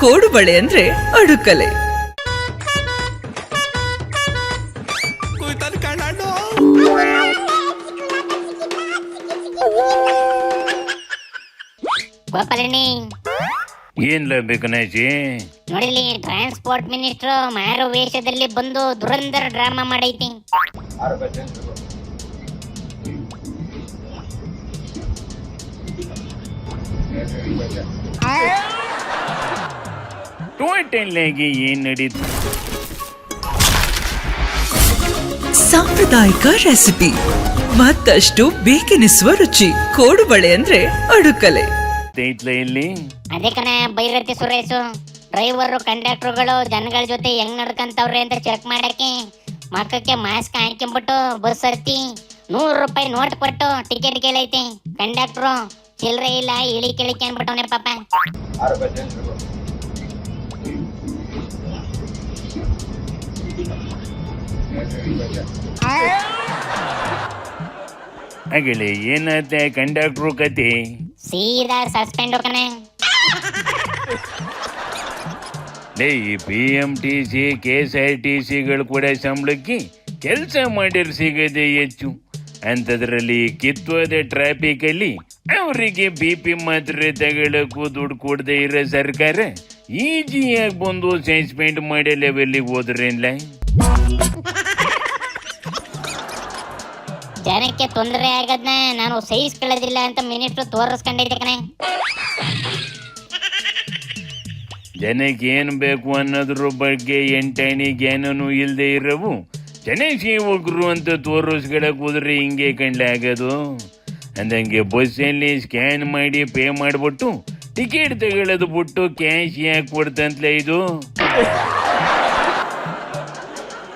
ಕೋಡುಬಳೆ ಅಂದ್ರೆ ಅಡುಕಲೆ. ಗೋಪಾಲಣ್ಣಿ ಏನ್ಲ ಬೇಕನಾಜಿ? ನೋಡಿಲಿ, transport minister ಮಾರು ವೇಷದಲ್ಲಿ ಬಂದು ದುರಂಧರ ಡ್ರಾಮಾ ಮಾಡೈತಿ. ಟೋಟಲ್ಲಾಗಿ ಏನ್ ನಡೀತು? ಸಾಂಪ್ರದಾಯಿಕ ರೆಸಿಪಿ, ಮತ್ತಷ್ಟು ಬೇಕೆನಿಸುವ ರುಚಿ. ಕೋಡುಬಳೆ ಅಂದ್ರೆ ಅಡುಕಲೆ. ಇಲ್ಲಿ ಅದೇ ಕಣ ಬೈರತಿ ಸುರೇಶು, ಡ್ರೈವರು ಕಂಡಕ್ಟರ್ಗಳು ಜನಗಳ ಜೊತೆ ಹೆಂಗ್ ನಡ್ಕಂತವ್ರೆ ಅಂತ ಚೆಕ್ ಮಾಡಕ್ಕೆ ಮಕ್ಕಕ್ಕೆ ಮಾಸ್ಕ್ ಹಾಕೊಂಡ್ಬಿಟ್ಟು ಬಸ್ ಹತ್ತಿ 100 ರೂಪಾಯಿ ನೋಟ್ ಕೊಟ್ಟು ಟಿಕೆಟ್ ಕೇಳೈತೆ. ಕಂಡಕ್ಟ್ರು ಚಿಲ್ಲರೆ ಇಲ್ಲ, ಇಳಿ ಕೇಳಿಕೆ ಅನ್ಬಿಟ್ಟವನೆ ಪಾಪ. ಆಗಲೇ ಏನಾಯ್ತೆ ಕಂಡಕ್ಟ್ರು ಕತೆ? ಸೀದಾ ಸಸ್ಪೆಂಡ್ ಕಣೆ. BMTC KSRTCಗಳು ಕೂಡ ಸಂಬಳಕ್ಕೆ ಕೆಲಸ ಮಾಡಿರ್ ಸಿಗದೆ ಹೆಚ್ಚು. ಅಂಥದ್ರಲ್ಲಿ ಕಿತ್ತೋದ ಟ್ರಾಫಿಕ್ ಅಲ್ಲಿ ಅವರಿಗೆ BP ಮಾತ್ರೆ ತಗೊಳಕ್ಕೂ ದುಡ್ಡು ಕೊಡದೆ ಇರೋ ಸರ್ಕಾರ ಈಜಿಯಾಗಿ ಬಂದು ಸಸ್ಪೆಂಡ್ ಮಾಡೋ ಲೆವೆಲ್ಗೆ ಹೋದ್ರೇನ್ಲ? ಜನಕ್ಕೆ ತೊಂದರೆ ಆಗದ್ನ ನಾನು ಸಹಿಸ್ಕೊಳ್ಳೋದಿಲ್ಲ ಅಂತ ಮಿನಿಸ್ಟರ್ ತೋರಿಸ್ಕೊಂಡಿದ್ದೆ ಕಣೆ. ಜನಕ್ಕೆ ಏನು ಬೇಕು ಅನ್ನೋದ್ರ ಬಗ್ಗೆ ಎಂಟಾಣಿ ಜ್ಞಾನನೂ ಇಲ್ಲದೆ ಇರವು ಜನಸೇವಕರು ಅಂತ ತೋರಿಸ್ಕೊಳಕ್ ಹೋದ್ರೆ ಹಿಂಗೆ ಕಂಡ್ಲೆ ಆಗೋದು. ಅಂದಂಗೆ ಬಸ್ಸಲ್ಲಿ ಸ್ಕ್ಯಾನ್ ಮಾಡಿ ಪೇ ಮಾಡಿಬಿಟ್ಟು ಟಿಕೆಟ್ ತಗೊಳ್ಳೋದು ಬಿಟ್ಟು ಕ್ಯಾಶ್ ಯಾಕೆ ಕೊಡ್ತಂತಲೇ ಇದು?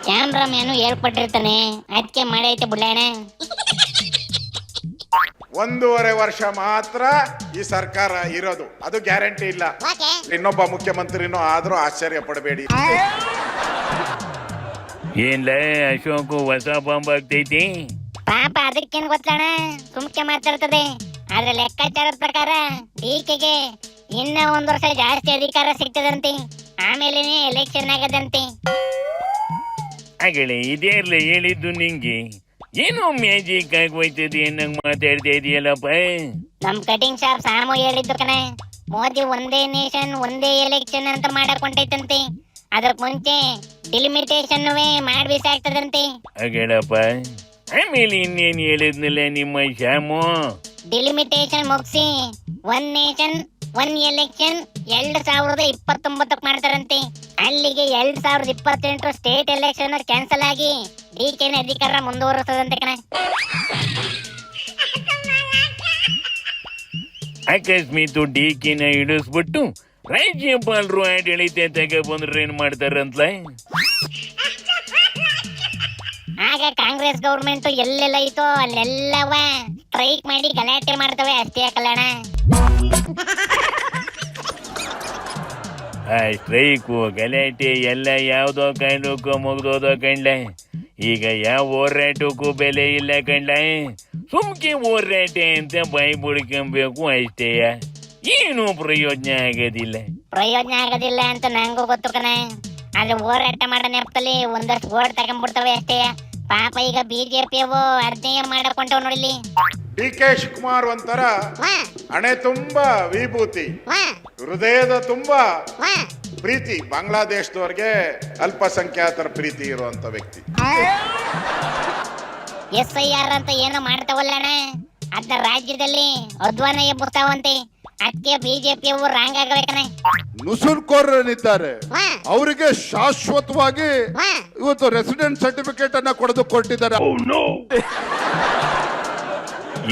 ಕ್ಯಾಮ್ರಾ ಮ್ಯಾನು ಹೇಳ್ಕೊಟ್ಟಿರ್ತಾನೆ, ಅದಕ್ಕೆ ಮಾಡೈತೆ ಬುಳ್ಳಾಣ. 1.5 ವರ್ಷ ಮಾತ್ರ ಈ ಸರ್ಕಾರ ಇರೋದು, ಅದು ಗ್ಯಾರಂಟಿ ಇಲ್ಲ. ಇನ್ನೊಬ್ಬ ಮುಖ್ಯಮಂತ್ರಿನೂ ಆದ್ರೂ ಆಶ್ಚರ್ಯ ಪಡಬೇಡಿ. ಏನ್ಲ ಅಶೋಕ್ ಹೊಸ ಬಾಂಬ್ ಆಗ್ತೈತಿ? ಪಾಪ ಅದಕ್ಕೇನು ಗೊತ್ತಣ, ಸುಮ್ಕೆ ಮಾತಾಡ್ತದೆ. ಆದ್ರೆ ಲೆಕ್ಕಾಚಾರದ ಪ್ರಕಾರ DKಗೆ ಇನ್ನ 1 ವರ್ಷ ಜಾಸ್ತಿ ಅಧಿಕಾರ ಸಿಗ್ತದಂತೆ, ಆಮೇಲೆ ಎಲೆಕ್ಷನ್ ಆಗದಂತೆ. ಆಗಲೇ ಇದೇರ್ಲ ಹೇಳಿದ್ದು ನಿಂಗೆ ಏನೋ ಮ್ಯಾಜಿಕ್ ಆಗೋಯ್ತದೆ ಅನ್ನಂಗ್ ಮಾತಾಡ್ತಾ ಇದೆಯಲ್ಲಪ್ಪ. ನಮ್ ಕಟಿಂಗ್ ಶಾಪ್ ಸಾಮು ಹೇಳಿದ್ದು ಕಣೆ, ಮೋದಿ ಒಂದೇ ನೇಷನ್ ಒಂದೇ ಎಲೆಕ್ಷನ್ ಅಂತ ಮಾಡಕ್ ಹೊಂಟೈತಂತೆ. ಅದಕ್ ಮುಂಚೆ ಡಿಲಿಮಿಟೇಷನ್ ಮಾಡ್ಬೇಕಾಗ್ತದಂತೆ. ಆಗೇಳಪ್ಪ, ಆಮೇಲೆ ಇನ್ನೇನು ಹೇಳಿದ್ನಲ್ಲ ನಿಮ್ಮ ಶ್ಯಾಮು? ಡಿಲಿಮಿಟೇಷನ್ ಮುಗಿಸಿ 1 ನೇಷನ್ 1 ಎಲೆಕ್ಷನ್ 2029 ಮಾಡ್ತಾರಂತೆ. ಅಲ್ಲಿಗೆ 2028 ಸ್ಟೇಟ್ ಎಲೆಕ್ಷನ್ ಕ್ಯಾನ್ಸಲ್ ಆಗಿ DKನ ಅಧಿಕಾರ ಮುಂದುವರಿಸದಂತೆ ಕಣ. ಅಕಸ್ಮಾತ್ DKನ ಇಳಿಸ್ಬಿಟ್ಟು ರಾಜ್ಯಪಾಲರು ಆಡಳಿತ ತಗೊಬಂದ್ರೆ ಏನ್ ಮಾಡ್ತಾರಂತ? ಆಗ ಕಾಂಗ್ರೆಸ್ ಗೌರ್ಮೆಂಟ್ ಎಲ್ಲೆಲ್ಲ ಐತೋ ಅಲ್ಲೆಲ್ಲವ ಸ್ಟ್ರೈಕ್ ಮಾಡಿ ಗಲಾಟೆ ಮಾಡ್ತವೆ, ಅಷ್ಟೇ ಕಲ್ಯಾಣ. ಆ ಸ್ಟ್ರೈಕು ಗಲಾಟೆ ಎಲ್ಲ ಯಾವ್ದೋ ಕಾರಣಕ್ಕೂ ಮುಗ್ದೋದೋ ಕಂಡ್ಲ. ಈಗ ಯಾವ ಹೋರಾಟಕ್ಕೂ ಬೆಲೆ ಇಲ್ಲ ಕಂಡ್ಲ. ಸುಮ್ಕೆ ಹೋರಾಟ ಅಂತ ಬಾಯಿ ಬಿಡ್ಕೊಂಬೇಕು ಅಷ್ಟೇಯ, ಏನು ಪ್ರಯೋಜನ ಆಗೋದಿಲ್ಲ. ಪ್ರಯೋಜನ ಆಗೋದಿಲ್ಲ ಅಂತ ನಂಗೂ ಗೊತ್ತು ಕಣ. ಆದ್ರೆ ಹೋರಾಟ ಮಾಡೋ ನೆಪದಲ್ಲಿ ಒಂದಷ್ಟು ಓಟ್ ತಗೊಂಡ್ಬಿಡ್ತವೆ ಅಷ್ಟೇ. ಪಾಪ ಈಗ BJPಯವು ಅರ್ಧೇಯ ಮಾಡಕೊಂಡವ್ ನೋಡಿಲಿ. DK ಶಿವಕುಮಾರ್ ಒಂಥರ ಹಣೆ ತುಂಬಾ ವಿಭೂತಿ, ಹೃದಯದ ತುಂಬಾ ಪ್ರೀತಿ, ಬಾಂಗ್ಲಾದೇಶದವ್ರಿಗೆ ಅಲ್ಪಸಂಖ್ಯಾತರ ಪ್ರೀತಿ ಇರುವಂತ ವ್ಯಕ್ತಿ. SIR ಅಂತ ಏನೋ ಮಾಡ್ತಾವಲ್ಲಣ್ಣ, ಅದ್ನ ರಾಜ್ಯದಲ್ಲಿ ಅಧ್ವಾನ ಎಬ್ಬುತ್ತಾವಂತೆ. ಅದಕ್ಕೆ BJPಯವು ರಾಂಗ್ ಆಗಬೇಕನೆ. ನುಸುಳ್ಕೋರನಿದ್ದಾರೆ, ಅವರಿಗೆ ಶಾಶ್ವತವಾಗಿ ಇವತ್ತು ರೆಸಿಡೆಂಟ್ ಸರ್ಟಿಫಿಕೇಟ್ ಅನ್ನ ಕೊಟ್ಟಿದ್ದಾರೆ.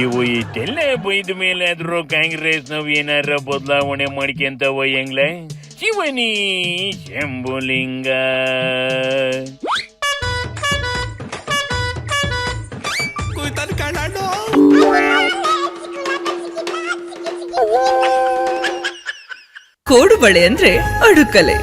ಇವು ಇಷ್ಟೆಲ್ಲ ಬೈದ ಮೇಲೆ ಆದ್ರೂ ಕಾಂಗ್ರೆಸ್ ನಾವು ಏನಾರ ಬದಲಾವಣೆ ಮಾಡ್ಕೊಂತವ ಹೆಂಗ್ಲ? ಶಿವನಿ ಶಂಭುಲಿಂಗ. ಕೋಡುಬಳೆ ಅಂದ್ರೆ ಅಡುಕಲೆ.